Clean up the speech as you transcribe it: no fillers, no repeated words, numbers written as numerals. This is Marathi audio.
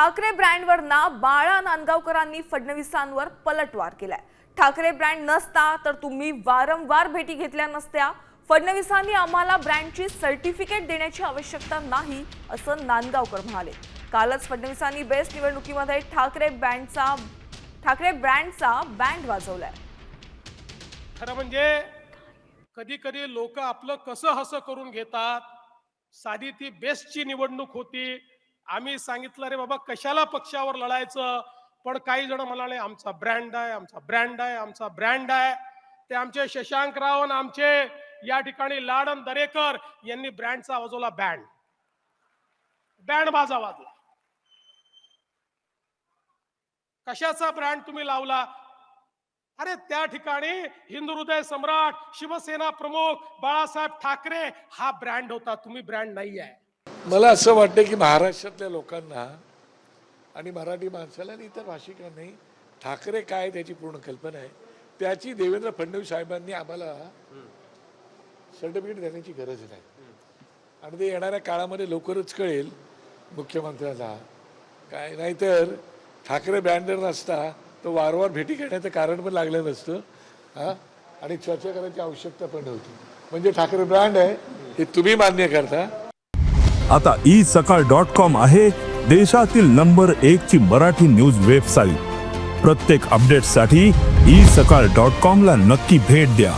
ठाकरे ब्रँडवर ना बाळा नांदगावकरांनी फडणवीसांवर पलटवार केलाय। ठाकरे ब्रँड नसता तर तुम्ही वारंवार भेटी घेतल्या नसत्या। फडणवीसांनी आम्हाला ब्रँडची सर्टिफिकेट देण्याची आवश्यकता नाही असं नांदगावकर म्हणाले। कालच फडणवीसांनी बेस्ट निवडणुकीमध्ये ठाकरे ब्रँडचा बँड वाजवलाय। खरं म्हणजे कधी कधी लोक आपलं कसं हसं करून घेतात। साधी ती बेस्टची निवडणूक होती, आम्ही सांगितलं रे बाबा कशाला पक्षावर लढायचं, पण काही जण म्हणाले आमचा ब्रँड आहे, आमचा ब्रँड आहे, आमचा ब्रँड आहे। ते आमचे शशांकराव आणि आमचे या ठिकाणी लाडन दरेकर यांनी ब्रँडचा वाजवला, बँड बाजा वाजला। कशाचा ब्रँड तुम्ही लावला? अरे त्या ठिकाणी हिंदू हृदय सम्राट शिवसेना प्रमुख बाळासाहेब ठाकरे हा ब्रँड होता, तुम्ही ब्रँड नाही आहे। मला असं वाटतं की महाराष्ट्रातल्या लोकांना आणि मराठी माणसाला आणि इतर भाषिकांनाही ठाकरे काय त्याची पूर्ण कल्पना आहे। त्याची देवेंद्र फडणवीस साहेबांनी आम्हाला सर्टिफिकेट देण्याची गरज नाही आणि ते येणाऱ्या काळामध्ये लवकरच कळेल मुख्यमंत्र्याला काय। नाहीतर ठाकरे ब्रँड जर नसता तो वारंवार भेटी घेण्याचं कारण पण लागलं नसतं आणि चर्चा करायची आवश्यकता पण नव्हती। म्हणजे ठाकरे ब्रँड आहे हे तुम्ही मान्य करता। आता isakal.com आहे देशातील नंबर 1 ची मराठी न्यूज वेबसाईट। प्रत्येक अपडेटसाठी isakal.com ला नक्की भेट द्या।